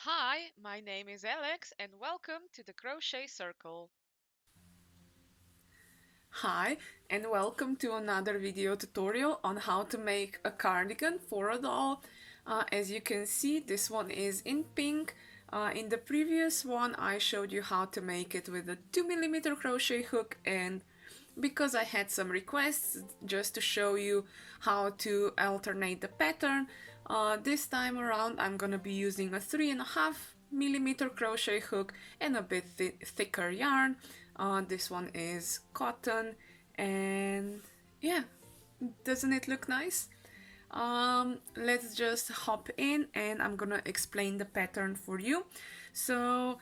Hi, my name is Alex and welcome to the Crochet Circle. Hi, and welcome to another video tutorial on how to make a cardigan for a doll. As you can see, this one is in pink. In the previous one I showed you how to make it with a 2mm crochet hook, and because I had some requests just to show you how to alternate the pattern, this time around I'm gonna be using a 3.5mm crochet hook and a bit thicker yarn. This one is cotton, and yeah, doesn't it look nice? Let's just hop in and I'm gonna explain the pattern for you. So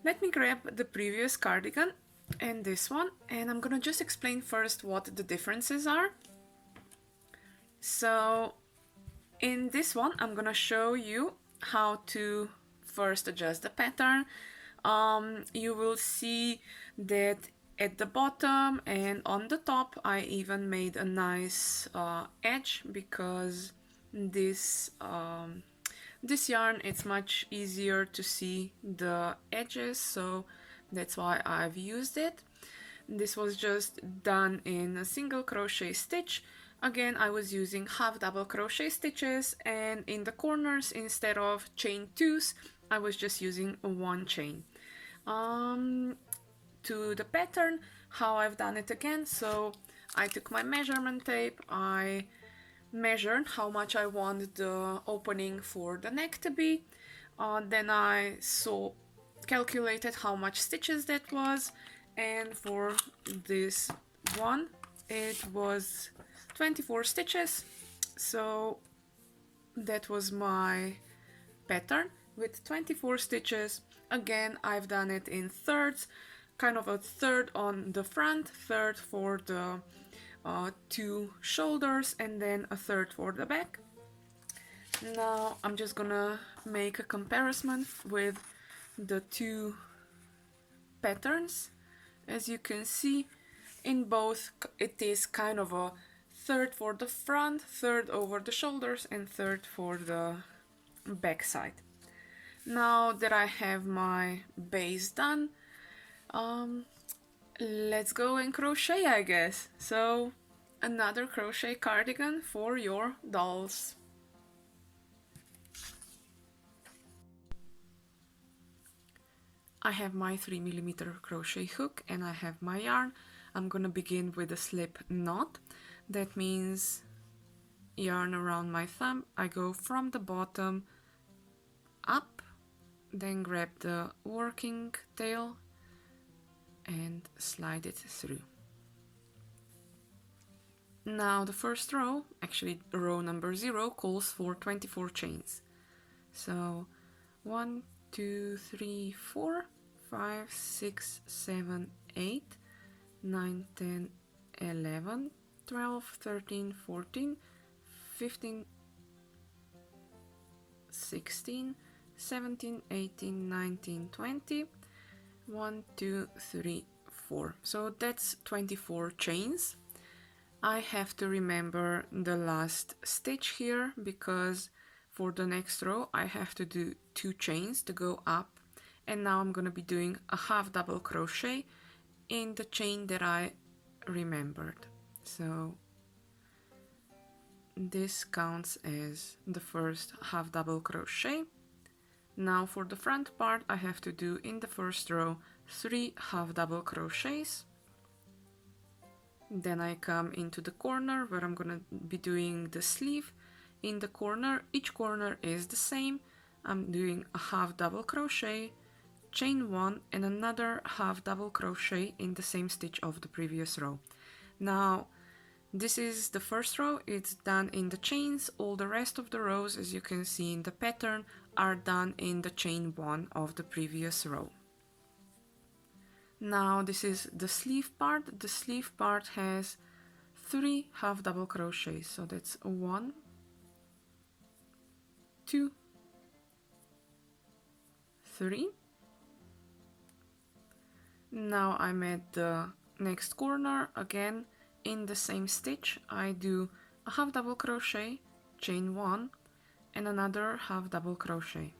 let me grab the previous cardigan and this one, and I'm gonna just explain first what the differences are. So in this one I'm gonna show you how to first adjust the pattern. You will see that at the bottom and on the top I even made a nice edge, because this this yarn, it's much easier to see the edges, so that's why I've used it. This was just done in a single crochet stitch. Again, I was using half double crochet stitches, and in the corners, instead of chain twos, I was just using one chain. To the pattern, how I've done it again, so I took my measurement tape, I measured how much I want the opening for the neck to be, then I calculated how much stitches that was, and for this one it was 24 stitches. So that was my pattern with 24 stitches. Again, I've done it in thirds, kind of a third on the front, third for the two shoulders, and then a third for the back. Now I'm just gonna make a comparison with the two patterns. As you can see, in both it is kind of a third for the front, third over the shoulders, and third for the back side. Now that I have my base done, let's go and crochet, I guess. So another crochet cardigan for your dolls. I have my 3mm crochet hook and I have my yarn. I'm gonna begin with a slip knot. That means yarn around my thumb. I go from the bottom up, then grab the working tail and slide it through. Now the first row, actually row number 0, calls for 24 chains. So 1, 2, 3, 4, 5, 6, 7, 8, 9, 10, 11, 12, 13, 14, 15, 16, 17, 18, 19, 20, 1, 2, 3, 4. So that's 24 chains. I have to remember the last stitch here, because for the next row I have to do 2 chains to go up, and now I'm going to be doing a half double crochet in the chain that I remembered. So this counts as the first half double crochet. Now for the front part I have to do in the first row 3 half double crochets. Then I come into the corner where I'm gonna be doing the sleeve. In the corner, each corner is the same. I'm doing a half double crochet, chain 1, and another half double crochet in the same stitch of the previous row. Now this is the first row, it's done in the chains. All the rest of the rows, as you can see in the pattern, are done in the chain 1 of the previous row. Now this is the sleeve part. The sleeve part has 3 half double crochets, so that's 1, 2, 3. Now I'm at the next corner. Again, in the same stitch I do a half double crochet, chain 1, and another half double crochet.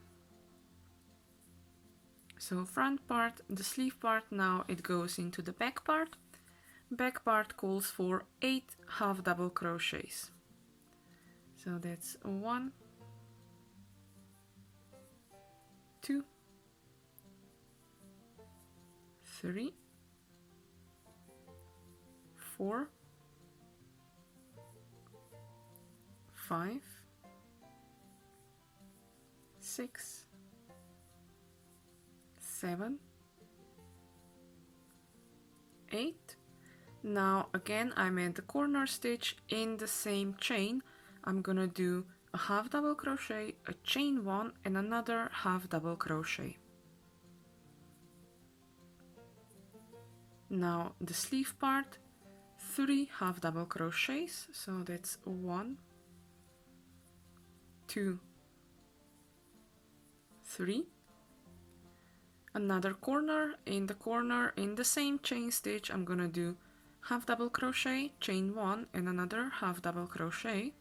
So front part, the sleeve part, now it goes into the back part. Back part calls for 8 half double crochets. So that's 1, 2, 3, 4, 5, 6, 7, 8. Now again I'm at the corner stitch in the same chain. I'm gonna do a half double crochet, a chain 1 and another half double crochet. Now the sleeve part, 3 half double crochets, so that's 1, 2, 3. Another corner, in the same chain stitch I'm gonna do half double crochet, chain 1 and another half double crochet.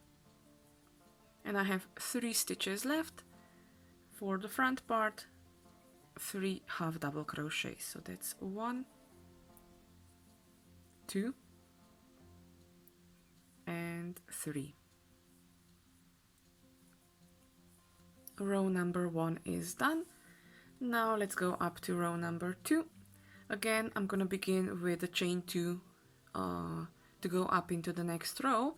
And I have 3 stitches left. For the front part, 3 half double crochets, so that's 1, 2 and 3. Row number 1 is done. Now let's go up to row number 2. Again, I'm gonna begin with the chain 2 to go up into the next row,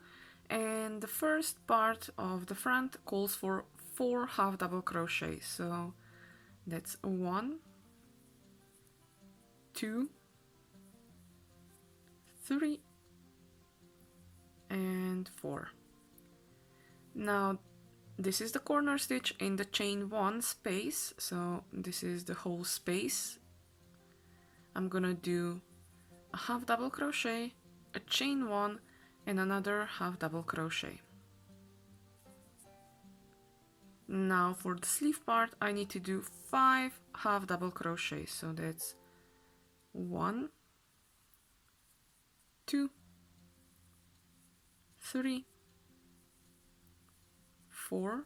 and the first part of the front calls for 4 half double crochets, so that's 1, 2, 3 and 4. Now this is the corner stitch in the chain 1 space, so this is the whole space. I'm gonna do a half double crochet, a chain 1 and another half double crochet. Now for the sleeve part I need to do 5 half double crochets, so that's 1, 2, 3, 4,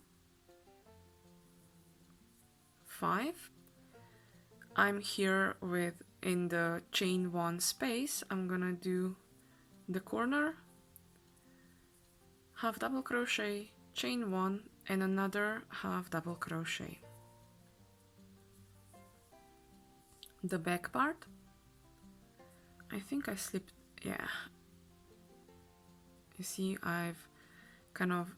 5. I'm here in the chain 1 space. I'm gonna do the corner, half double crochet, chain 1 and another half double crochet. The back part, I think I slipped, yeah, you see I've kind of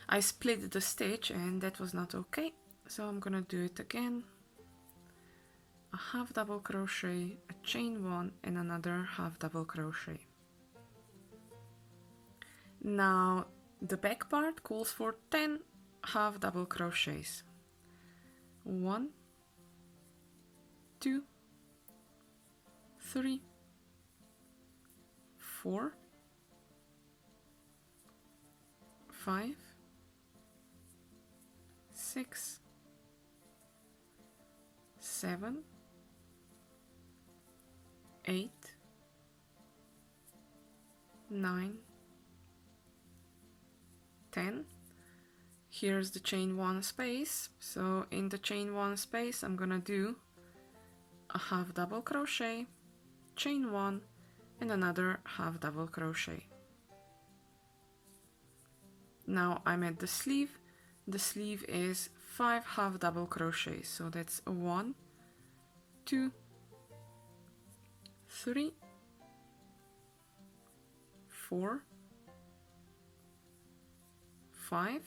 I split the stitch and that was not okay, so I'm gonna do it again. A half double crochet, a chain 1 and another half double crochet. Now the back part calls for 10 half double crochets. 1, 2, 3, 4, 5, 6, 7, 8, 9, 10. Here's the chain 1 space, so in the chain 1 space I'm gonna do a half double crochet, chain 1 and another half double crochet. Now I'm at the sleeve. The sleeve is 5 half double crochets, so that's 1, 2, 3, 4, 5,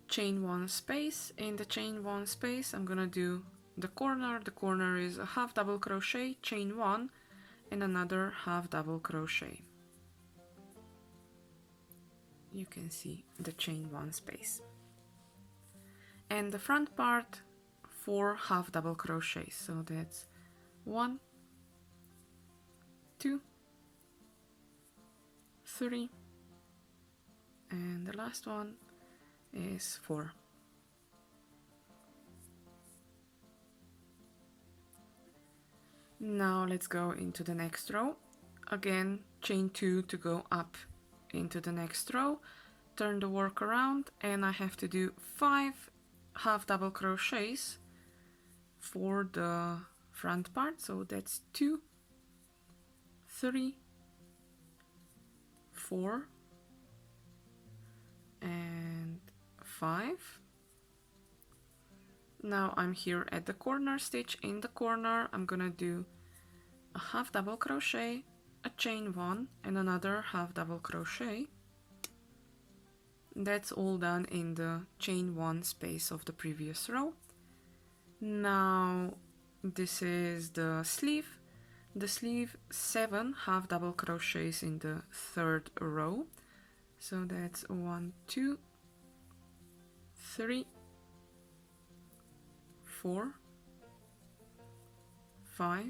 chain 1 space. In the chain 1 space I'm gonna do the corner is a half double crochet, chain 1 and another half double crochet. You can see the chain 1 space. And the front part, 4 half double crochets, so that's 1, 2, 3 and the last one is 4. Now let's go into the next row. Again, chain 2 to go up into the next row, turn the work around, and I have to do 5 half double crochets for the front part, so that's 2, 3, 4 and 5. Now I'm here at the corner stitch. In the corner I'm gonna do a half double crochet, a chain 1 and another half double crochet. That's all done in the chain 1 space of the previous row. Now this is the sleeve. The sleeve, 7 half double crochets in the third row. So that's 1, 2, 3, 4, 5,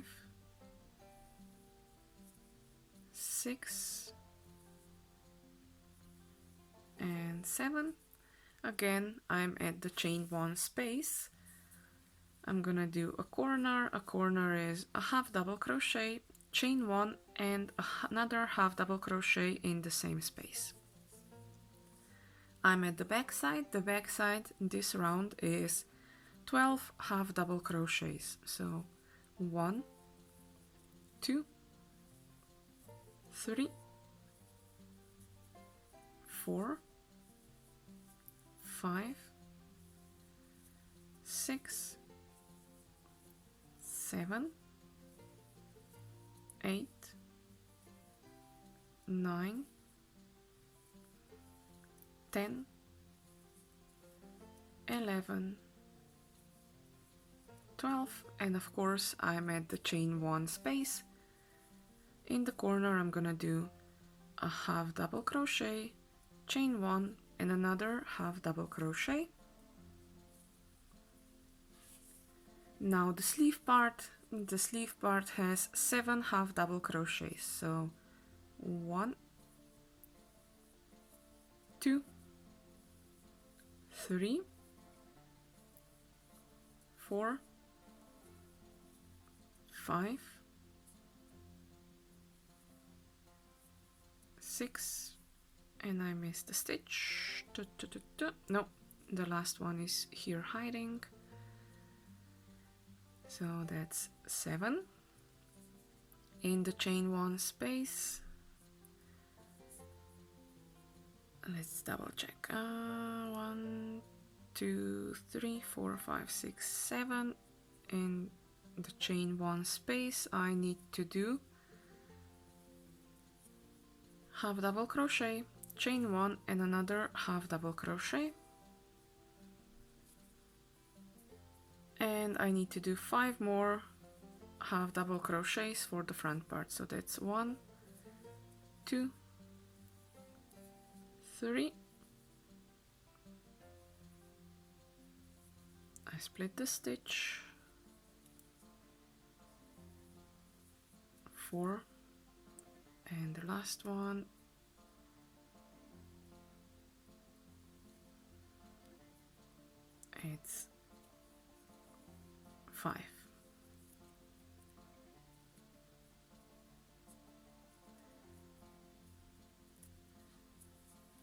6 and 7. Again, I'm at the chain 1 space. I'm gonna do a corner. A corner is a half double crochet, chain 1 and another half double crochet in the same space. I'm at the back side. The back side this round is 12 half double crochets. So 1, 2, 3, 4, 5, 6, 7, 8, 9, 10, 11, 12, and of course I'm at the chain 1 space. In the corner I'm gonna do a half double crochet, chain 1 and another half double crochet. Now the sleeve part has 7 half double crochets, so 1, 2, 3, 4, 5, 6, and I missed a stitch. No, the last one is here hiding. So that's 7 in the chain 1 space. Let's double check. 1, 2, 3, 4, 5, 6, 7 in the chain 1 space. I need to do half double crochet, chain 1 and another half double crochet, and I need to do 5 more half double crochets for the front part. So that's 1, 2, 3, I split the stitch, 4, and the last one, it's 5.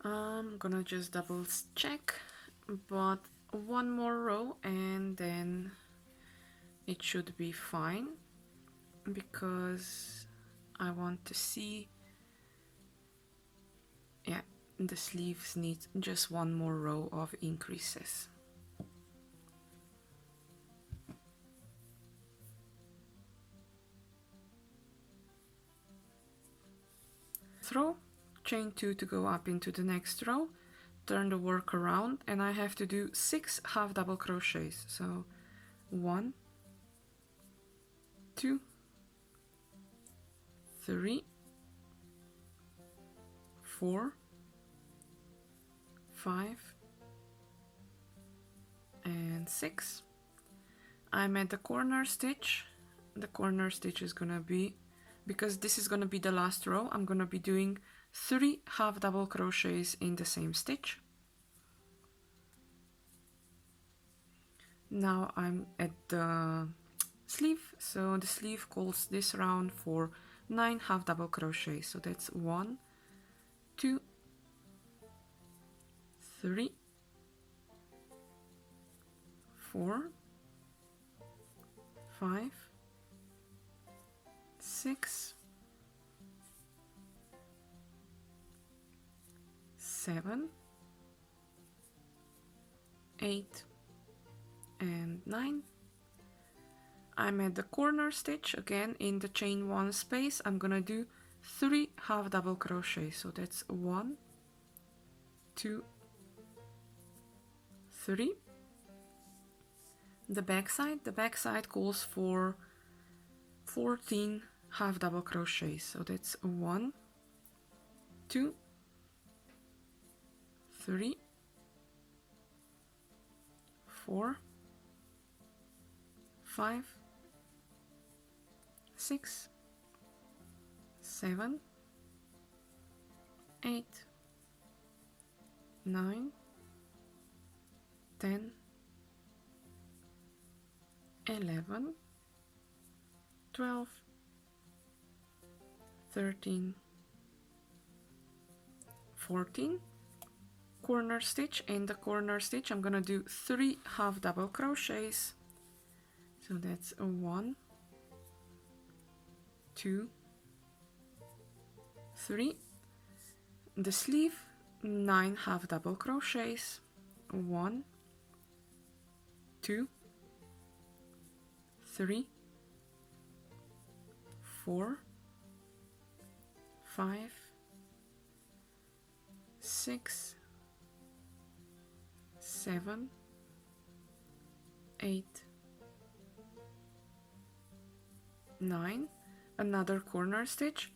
I'm gonna just double check, but one more row and then it should be fine, because I want to see, yeah, the sleeves need just one more row of increases. Row, chain 2 to go up into the next row, turn the work around, and I have to do 6 half double crochets. So 1, 2, 3, 4, 5 and 6. I'm at the corner stitch. The corner stitch is gonna be, because this is gonna be the last row, I'm gonna be doing 3 half double crochets in the same stitch. Now I'm at the sleeve, so the sleeve calls this round for 9 half double crochets. So that's 1, 2, 3, 4, 5, 6, 7, 8, and 9. I'm at the corner stitch again in the chain 1 space. I'm gonna do 3 half double crochet, so that's 1, 2, 3. The back side calls for 14 half double crochets, so that's 1, 2, 3, 4, 5, 6, 7, 8, 9, 10, 11, 12, 13, 14. Corner stitch. In the corner stitch I'm gonna do 3 half double crochets, so that's a 1, 2, 3. The sleeve, 9 half double crochets, 1, 2, 3, 4, 5, 6, 7, 8, 9. Another corner stitch,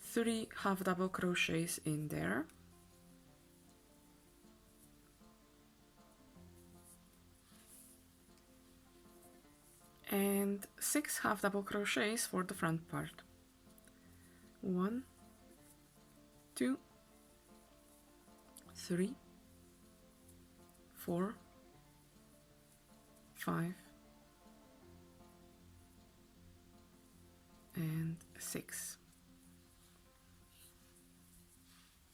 3 half double crochets in there, and 6 half double crochets for the front part. 1, 2, 3, 4, 5, and 6.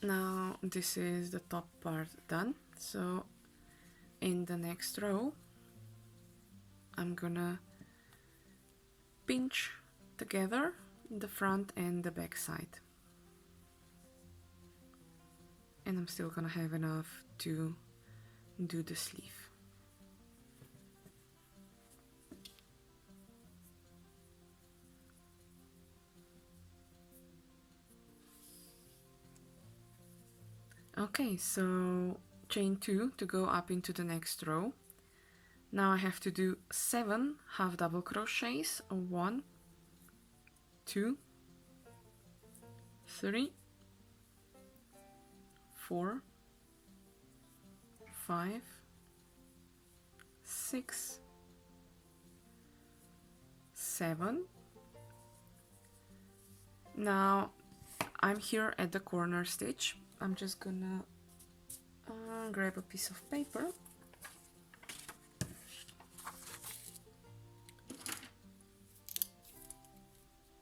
Now this is the top part done, so in the next row I'm gonna pinch together the front and the back side, and I'm still gonna have enough to do the sleeve. Okay, so chain 2 to go up into the next row. Now I have to do 7 half double crochets, 1, 2, 3, 4, 5, 6, 7. Now I'm here at the corner stitch. I'm just gonna grab a piece of paper.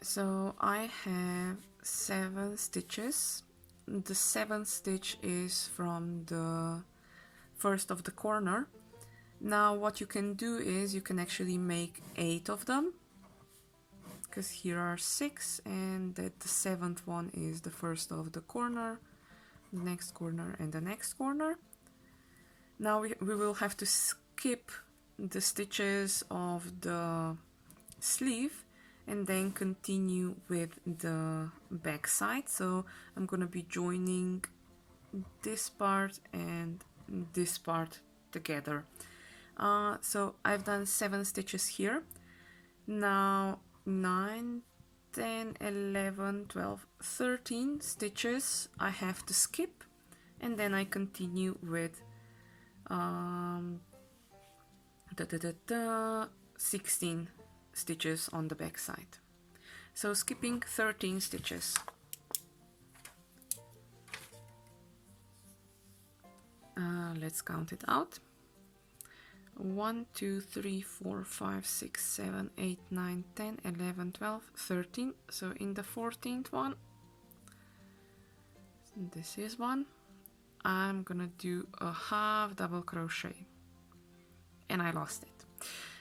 So I have 7 stitches. The 7th stitch is from the first of the corner. Now what you can do is you can actually make 8 of them, because here are 6 and that the 7th one is the first of the corner, the next corner and the next corner. Now we will have to skip the stitches of the sleeve and then continue with the back side. So I'm gonna be joining this part and this part together. So I've done 7 stitches here. Now 9, 10, 11, 12, 13 stitches I have to skip, and then I continue with 16 stitches on the back side. So skipping 13 stitches. Let's count it out. 1, 2, 3, 4, 5, 6, 7, 8, 9, 10, 11, 12, 13. So in the 14th one, this is one, I'm gonna do a half double crochet, and I lost it.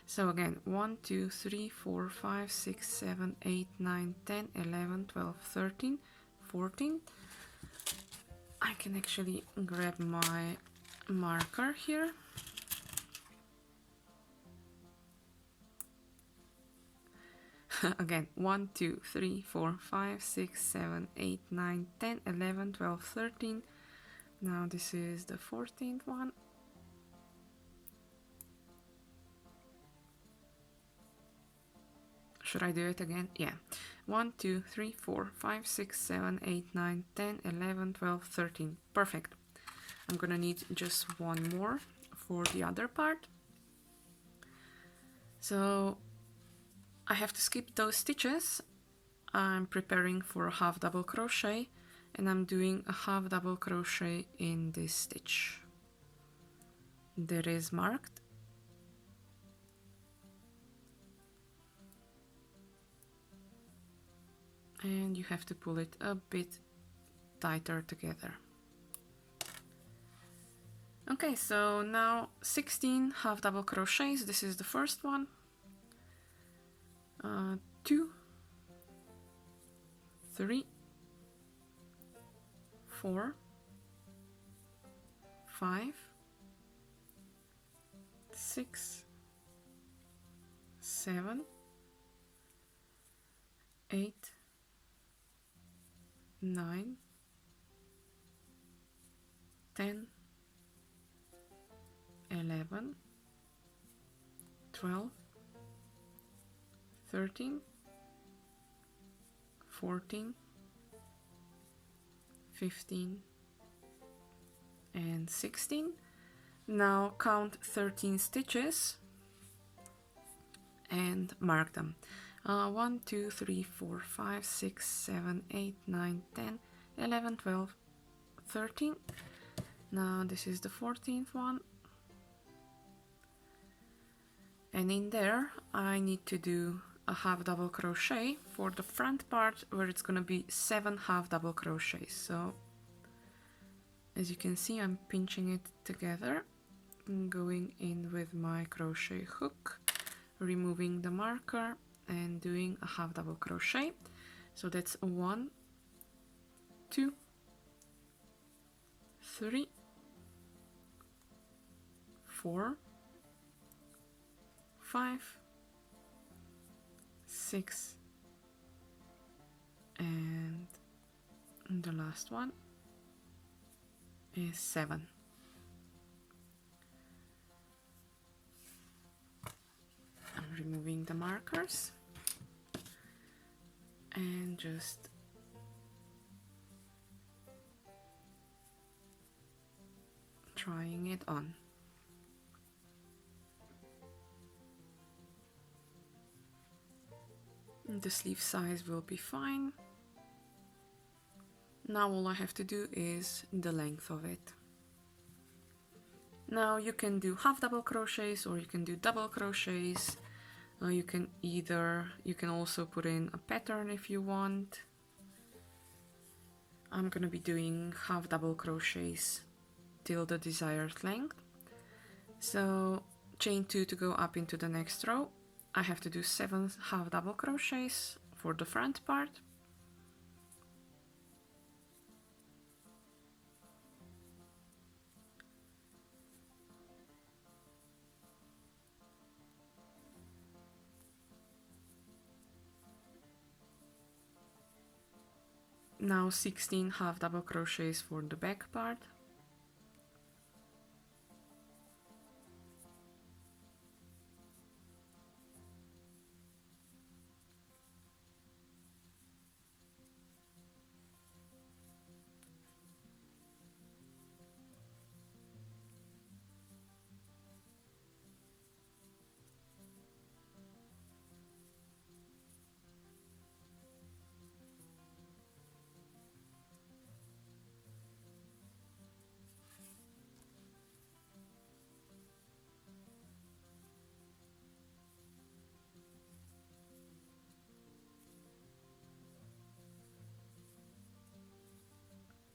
So again, 1, 2, 3, 4, 5, 6, 7, 8, 9, 10, 11, 12, 13, 14. I can actually grab my marker here. Again, 1, 2, 3, 4, 5, 6, 7, 8, 9, 10, 11, 12, 13. Now this is the 14th one. Should I do it again? Yeah. 1, 2, 3, 4, 5, 6, 7, 8, 9, 10, 11, 12, 13. Perfect. I'm gonna need just one more for the other part. So I have to skip those stitches. I'm preparing for a half double crochet, and I'm doing a half double crochet in this stitch that is marked. And you have to pull it a bit tighter together. Okay, so now 16 half double crochets. This is the first one. 2, 3, 4, 5, 6, 7, 8, 9, 10, 11, 12, 13, 14, 15, and 16. Now count 13 stitches and mark them. 1, 2, 3, 4, 5, 6, 7, 8, 9, 10, 11, 12, 13. Now this is the 14th one. And in there I need to do a half double crochet for the front part, where it's gonna be 7 half double crochets. So as you can see, I'm pinching it together, going in with my crochet hook, removing the marker and doing a half double crochet. So that's 1, 2, 3, 4, 5, 6, and the last one is 7. I'm removing the markers and just trying it on. The sleeve size will be fine. Now all I have to do is the length of it. Now you can do half double crochets or you can do double crochets. You can also put in a pattern if you want. I'm gonna be doing half double crochets till the desired length. So chain 2 to go up into the next row. I have to do 7 half double crochets for the front part. Now 16 half double crochets for the back part.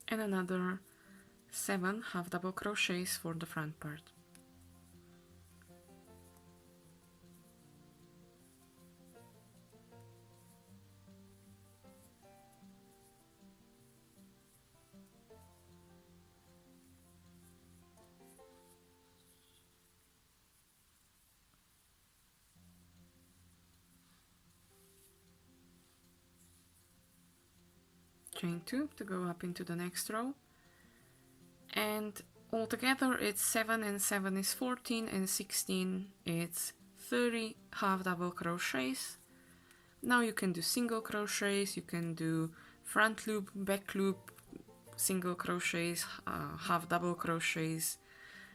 And another 7 half double crochets for the front part. chain 2 to go up into the next row, and altogether it's 7 and 7 is 14 and 16 it's 30 half double crochets. Now you can do single crochets, you can do front loop, back loop, single crochets, half double crochets.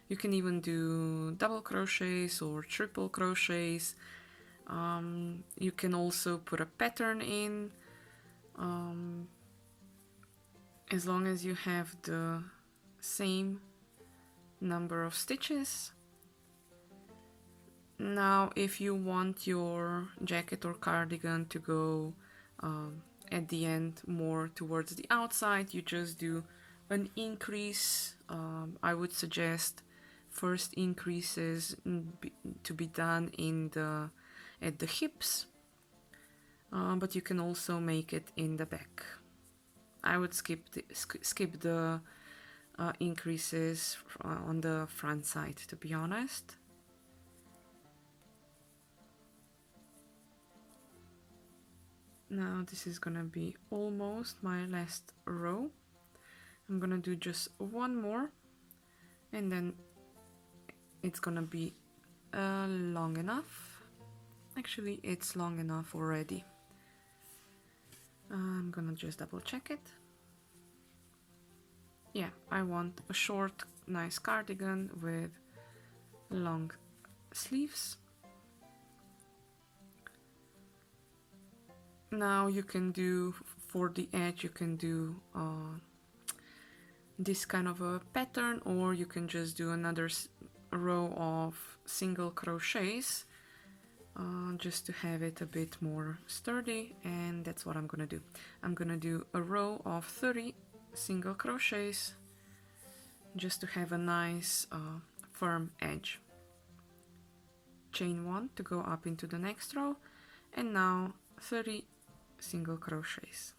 You can even do double crochets or triple crochets. You can also put a pattern in, as long as you have the same number of stitches. Now if you want your jacket or cardigan to go at the end more towards the outside, you just do an increase. I would suggest first increases to be done at the hips, but you can also make it in the back. I would skip the increases on the front side, to be honest. Now this is gonna be almost my last row. I'm gonna do just one more, and then it's gonna be long enough. Actually, it's long enough already. I'm gonna just double check it. Yeah, I want a short, nice cardigan with long sleeves. Now you can do, for the edge, you can do this kind of a pattern, or you can just do another row of single crochets just to have it a bit more sturdy, and that's what I'm gonna do. I'm gonna do a row of 30 single crochets just to have a nice firm edge. Chain 1 to go up into the next row, and now 30 single crochets.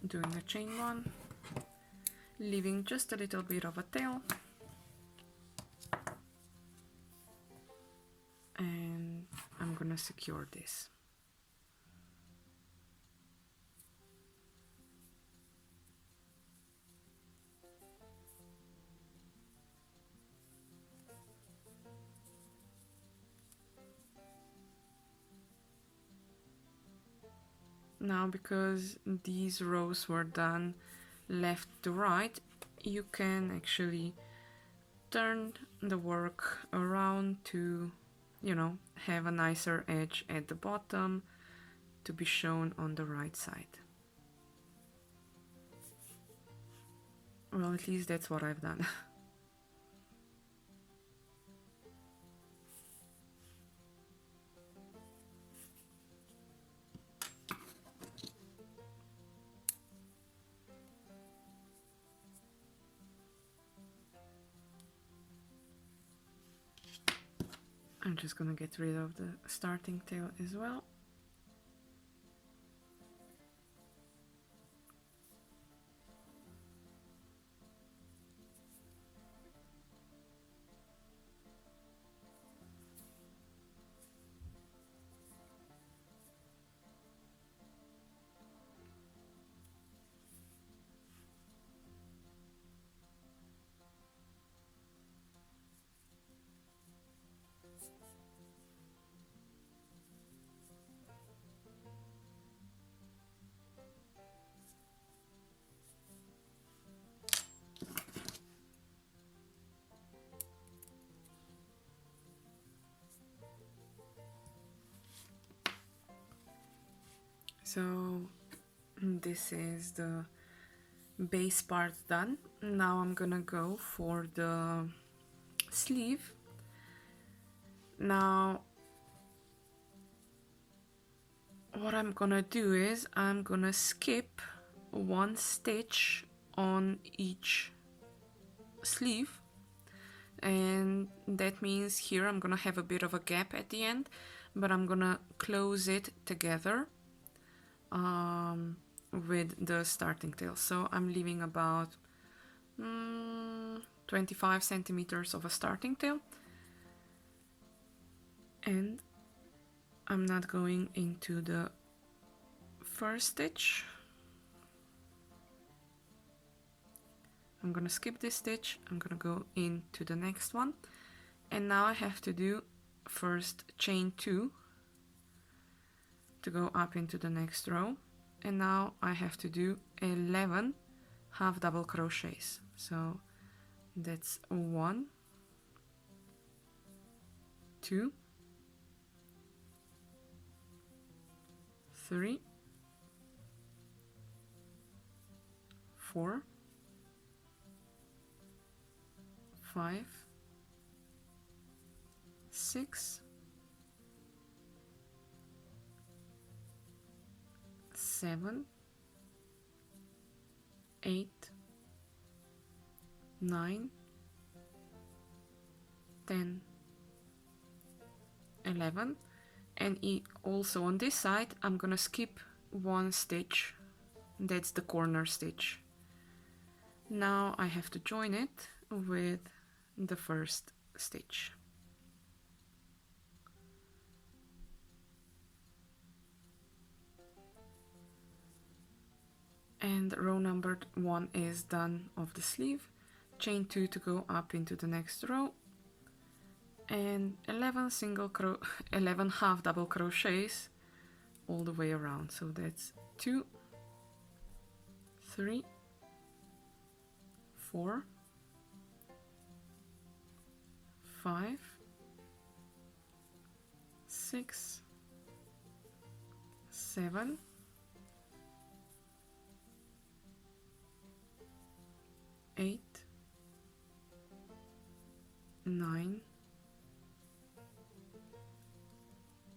Doing a chain 1, leaving just a little bit of a tail, and I'm gonna secure this. Now, because these rows were done left to right, you can actually turn the work around to, you know, have a nicer edge at the bottom to be shown on the right side. Well, at least that's what I've done. I'm just gonna get rid of the starting tail as well. So this is the base part done. Now I'm gonna go for the sleeve. Now what I'm gonna do is I'm gonna skip one stitch on each sleeve, and that means here I'm gonna have a bit of a gap at the end, but I'm gonna close it together with the starting tail. So I'm leaving about 25 centimeters of a starting tail, and I'm not going into the first stitch. I'm gonna skip this stitch, I'm gonna go into the next one, and now I have to do first chain 2 to go up into the next row, and now I have to do 11 half double crochets. So that's 1, 2, 3, 4, 5, 6, 7, 8, 9, 10, 11, and also on this side I'm gonna skip one stitch, that's the corner stitch. Now I have to join it with the first stitch. And row number 1 is done of the sleeve. Chain 2 to go up into the next row, and 11 half double crochets all the way around. So that's 2, 3, 4, 5, 6, 7, 8, 9,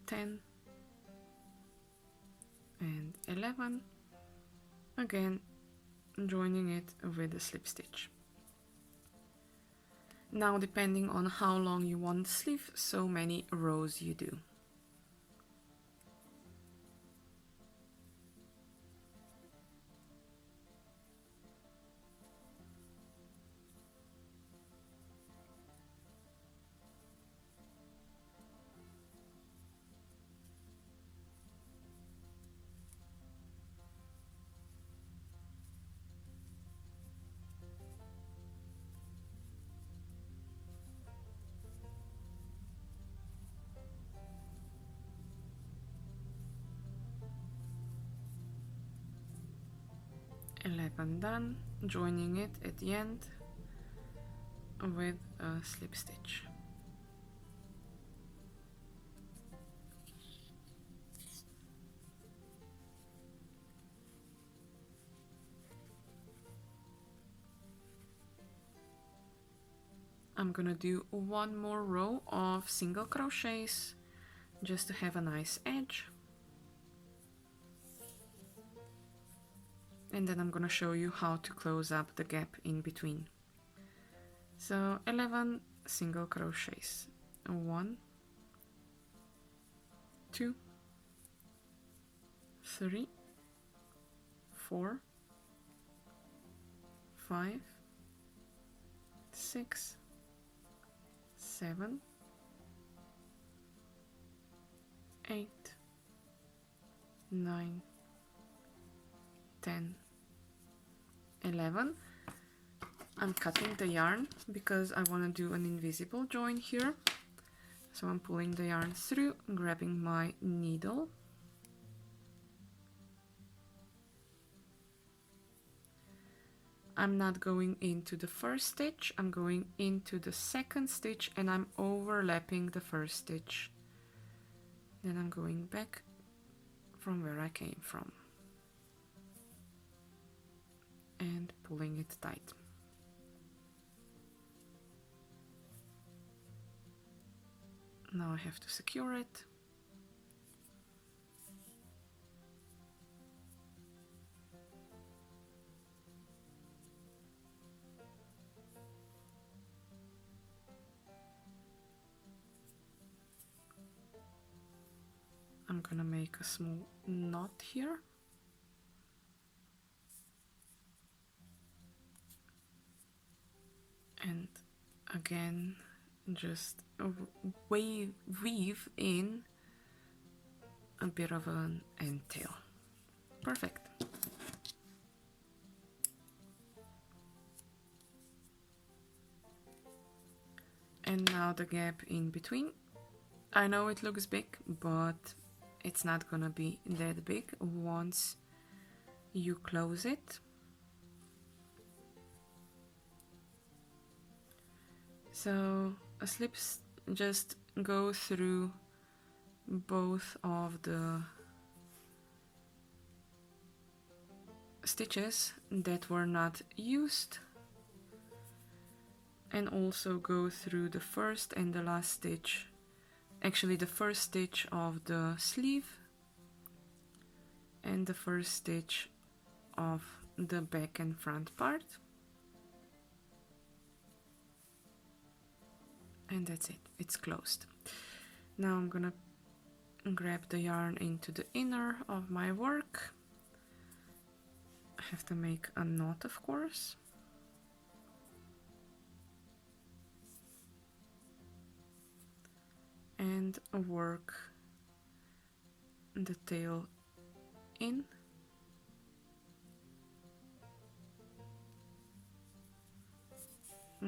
10, and 11, again joining it with a slip stitch. Now, depending on how long you want the sleeve, so many rows you do. Done, joining it at the end with a slip stitch. I'm gonna do one more row of single crochets just to have a nice edge. And then I'm gonna show you how to close up the gap in between. So 11 single crochets. 1, 2, 3, 4, 5, 6, 7, 8, 9, 10, 11. I'm cutting the yarn because I want to do an invisible join here. So I'm pulling the yarn through, grabbing my needle. I'm not going into the first stitch, I'm going into the second stitch, and I'm overlapping the first stitch. Then I'm going back, from where I came from and pulling it tight. Now I have to secure it. I'm gonna make a small knot here. And again, just weave in a bit of an end tail. Perfect. And now the gap in between. I know it looks big, but it's not gonna be that big once you close it. So a slip just go through both of the stitches that were not used, and also go through the first and the last stitch, actually the first stitch of the sleeve and the first stitch of the back and front part. And that's it, it's closed. Now I'm gonna grab the yarn into the inner of my work. I have to make a knot, of course. And work the tail in.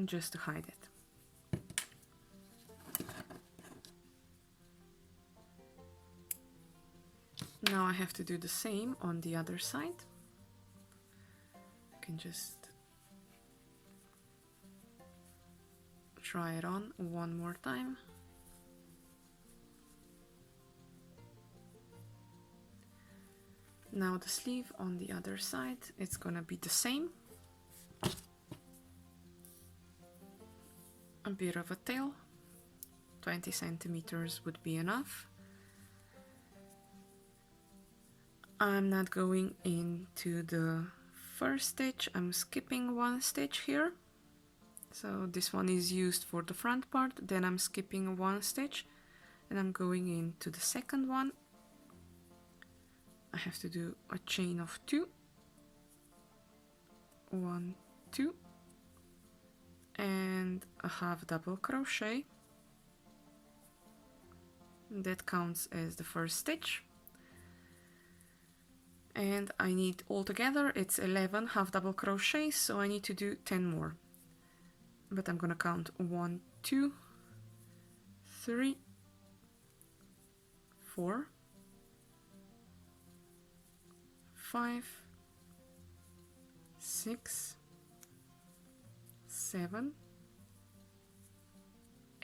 Just to hide it. Now I have to do the same on the other side. I can just try it on one more time. Now the sleeve on the other side, it's gonna be the same. A bit of a tail, 20 centimeters would be enough. I'm not going into the first stitch, I'm skipping one stitch here. So this one is used for the front part, then I'm skipping one stitch and I'm going into the second one. I have to do a chain of 2, 1, 2, and a half double crochet. That counts as the first stitch. And I need altogether, it's 11 half double crochets, so I need to do 10 more. But I'm gonna count 1, 2, 3, 4, 5, 6, 7,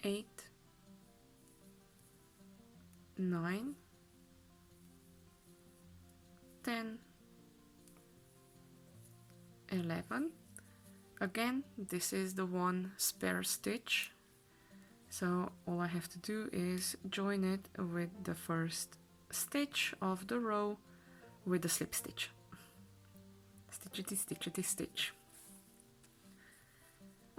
8, 9, 10, 11. Again, this is the one spare stitch, so all I have to do is join it with the first stitch of the row with the slip stitch. Stitchity, stitchity, stitch.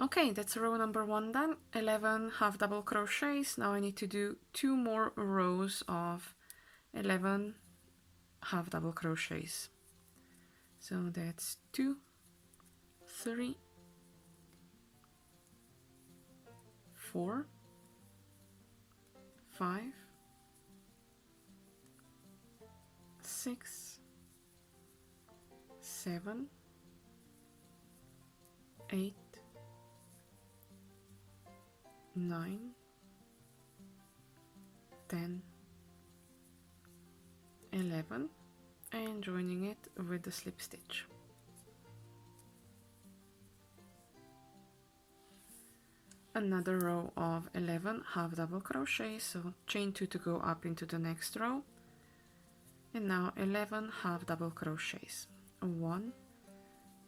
Okay, that's row number 1 done. 11 half double crochets. Now I need to do 2 more rows of 11 half double crochets. So that's 2, 3, 4, 5, 6, 7, 8, 9, 10, 11, and joining it with the slip stitch. Another row of 11 half double crochet, so chain 2 to go up into the next row, And now 11 half double crochets. 1,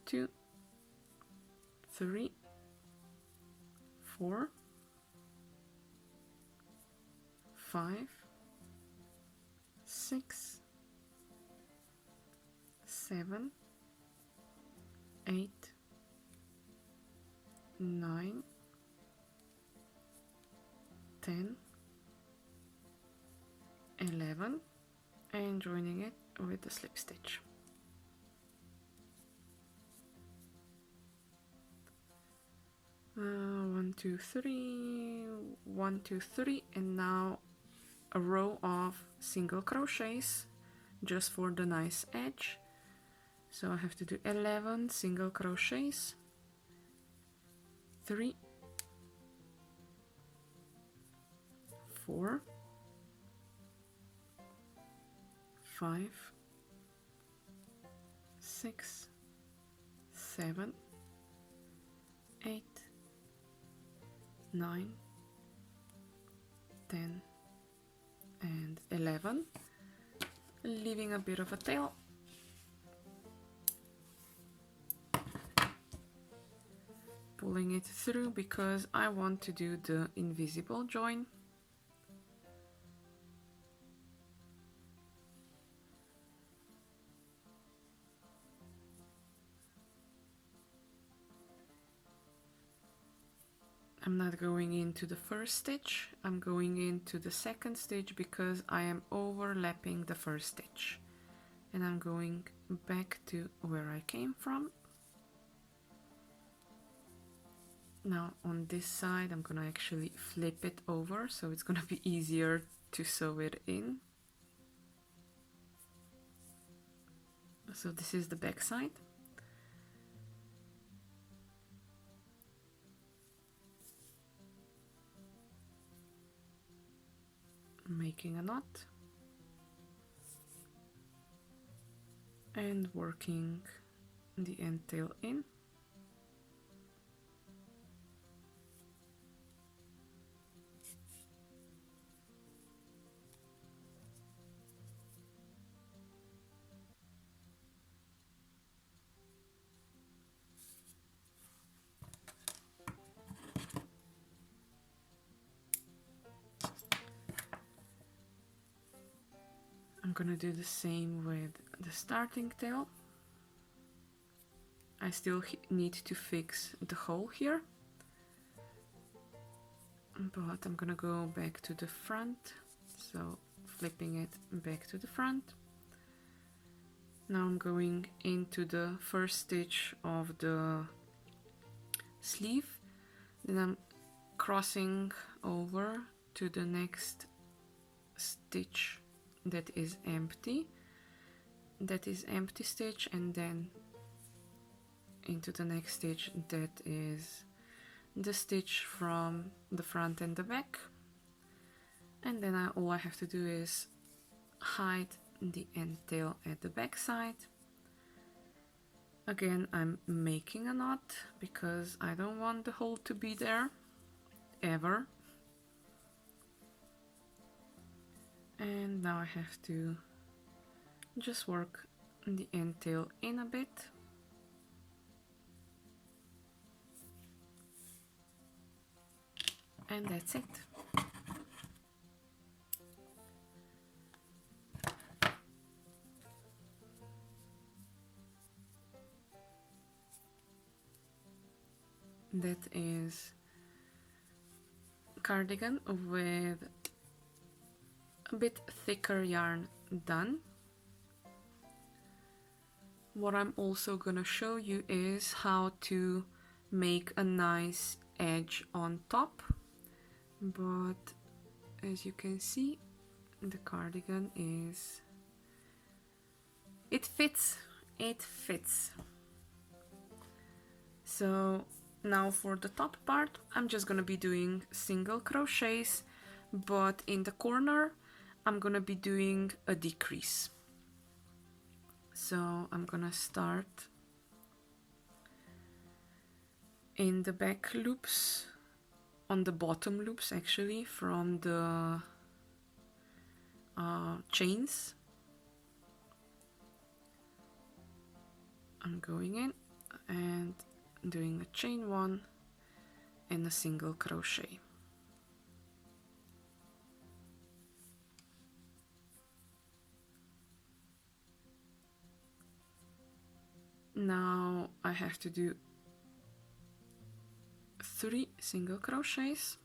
2, 3, 4, 5, 6, 7, 8, 9, 10, 11, and joining it with the slip stitch. One, two, three, 1, 2, 3, and now a row of single crochets just for the nice edge. So I have to do 11 single crochets, 3, 4, 5, 6, 7, 8, 9, 10, and 11, leaving a bit of a tail. Pulling it through because I want to do the invisible join. I'm not going into the first stitch, I'm going into the second stitch because I am overlapping the first stitch. And I'm going back to where I came from. Now on this side I'm gonna actually flip it over so it's gonna be easier to sew it in. So this is the back side. Making a knot and working the end tail in. I'm gonna do the same with the starting tail. I still need to fix the hole here, but I'm gonna go back to the front, so flipping it back to the front. Now I'm going into the first stitch of the sleeve, then I'm crossing over to the next stitch that is empty stitch, and then into the next stitch that is the stitch from the front and the back, and then all I have to do is hide the end tail at the back side. Again, I'm making a knot because I don't want the hole to be there ever. And now I have to just work the end tail in a bit. And that's it. That is cardigan with a bit thicker yarn done. What I'm also gonna show you is how to make a nice edge on top, but as you can see, the cardigan is, it fits. So now for the top part, I'm just gonna be doing single crochets, but in the corner I'm gonna be doing a decrease. So I'm gonna start in the back loops, on the bottom loops actually, from the chains. I'm going in and doing a chain 1 and a single crochet. Now I have to do 3 single crochets.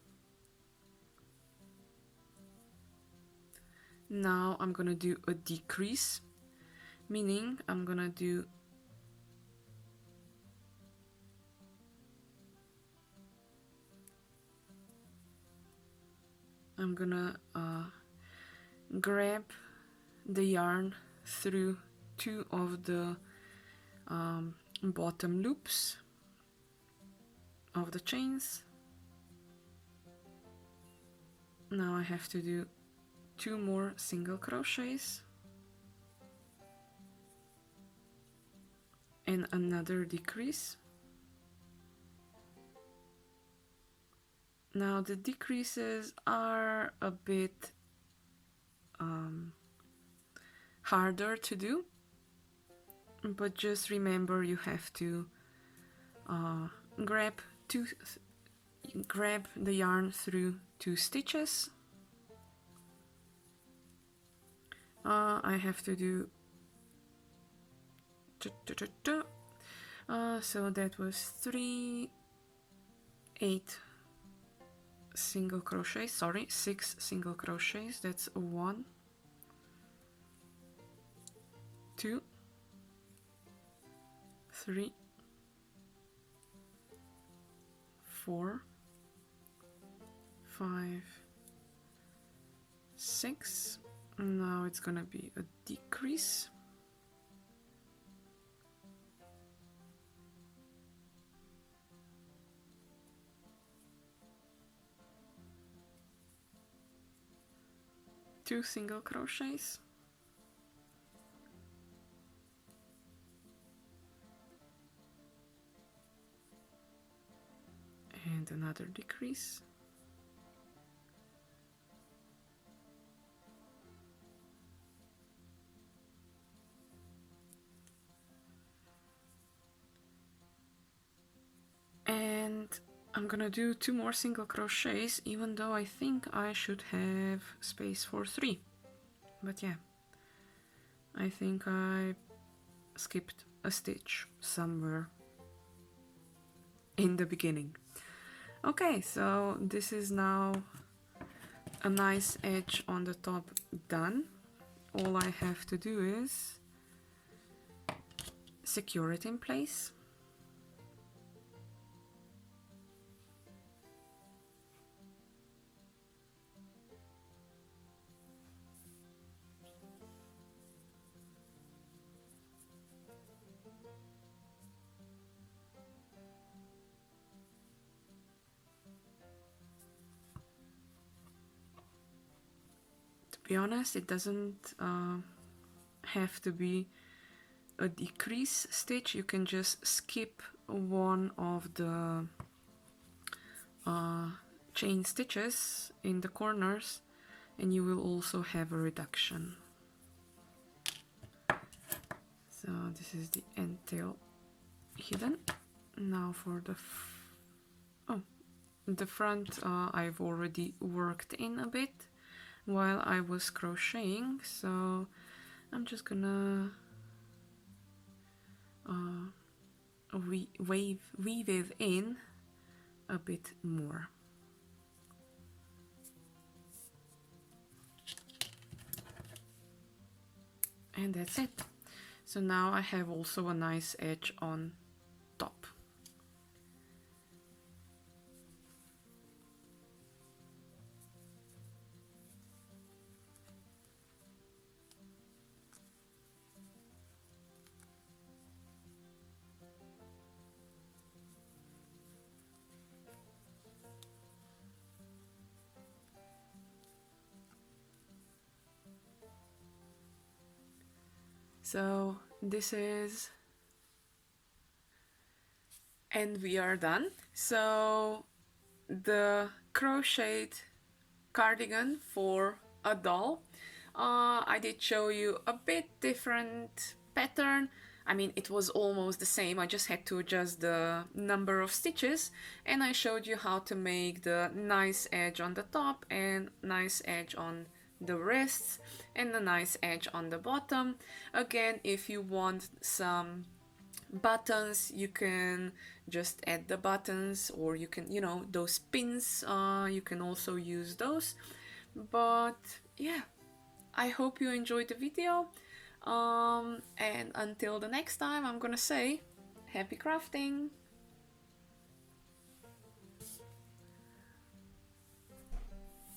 Now I'm gonna do a decrease, meaning I'm gonna grab the yarn through 2 of the bottom loops of the chains. Now I have to do 2 more single crochets and another decrease. Now the decreases are a bit harder to do, but just remember you have to grab the yarn through 2 stitches. I have to do so that was 3, 8 single crochets, sorry, 6 single crochets. That's 1, 2, 3, 4, 5, 6. Now it's gonna be a decrease. Two single crochets. And another decrease. And I'm gonna do 2 more single crochets, even though I think I should have space for 3. But yeah, I think I skipped a stitch somewhere in the beginning. Okay, so this is now a nice edge on the top done. All I have to do is secure it in place. To be honest, it doesn't have to be a decrease stitch. You can just skip one of the chain stitches in the corners and you will also have a reduction. So this is the end tail hidden. Now for the front I've already worked in a bit while I was crocheting, so I'm just gonna weave it in a bit more. And that's it. So now I have also a nice edge on top. So this is, and we are done. So the crocheted cardigan for a doll. I did show you a bit different pattern, I mean, it was almost the same. I just had to adjust the number of stitches, and I showed you how to make the nice edge on the top and nice edge on the wrists and a nice edge on the bottom. Again, if you want some buttons, you can just add the buttons, or you can, you know, those pins, you can also use those. But yeah, I hope you enjoyed the video, and until the next time, I'm gonna say happy crafting.